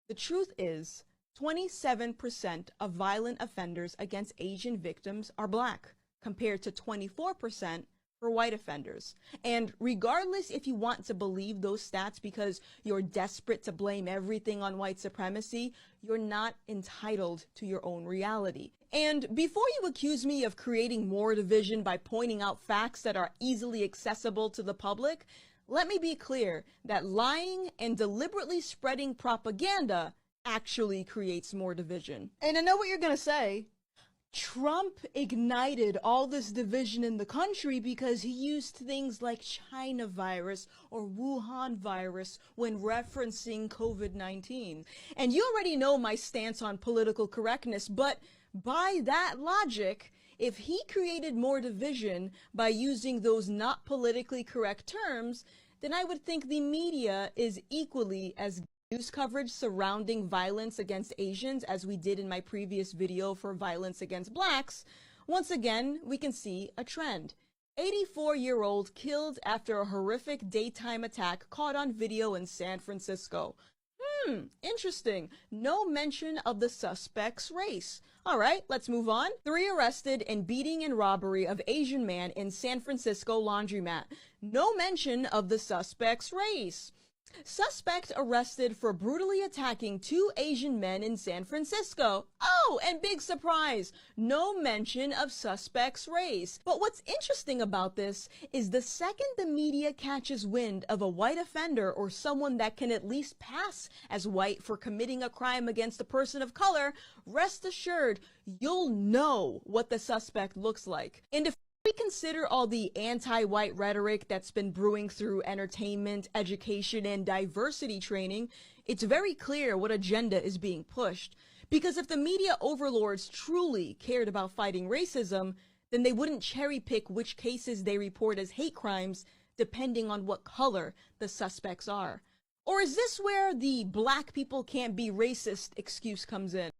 The truth is, 27% of violent offenders against Asian victims are black, compared to 24% for white offenders. And regardless if you want to believe those stats because you're desperate to blame everything on white supremacy, you're not entitled to your own reality. And before you accuse me of creating more division by pointing out facts that are easily accessible to the public, let me be clear that lying and deliberately spreading propaganda actually creates more division. And I know what you're gonna say. Trump ignited all this division in the country because he used things like China virus or Wuhan virus when referencing COVID-19. And you already know my stance on political correctness, but by that logic, if he created more division by using those not politically correct terms, then I would think the media is equally as news coverage surrounding violence against Asians as we did in my previous video for violence against blacks. Once again, we can see a trend. 84-year-old killed after a horrific daytime attack caught on video in San Francisco. Interesting. No mention of the suspect's race. All right, let's move on. 3 arrested in beating and robbery of Asian man in San Francisco laundromat. No mention of the suspect's race. Suspect arrested for brutally attacking 2 Asian men in San Francisco. Oh, and big surprise, no mention of suspect's race. But what's interesting about this is the second the media catches wind of a white offender or someone that can at least pass as white for committing a crime against a person of color, rest assured, you'll know what the suspect looks like. And if we consider all the anti-white rhetoric that's been brewing through entertainment, education, and diversity training, it's very clear what agenda is being pushed. Because if the media overlords truly cared about fighting racism, then they wouldn't cherry pick which cases they report as hate crimes depending on what color the suspects are. Or is this where the black people can't be racist excuse comes in?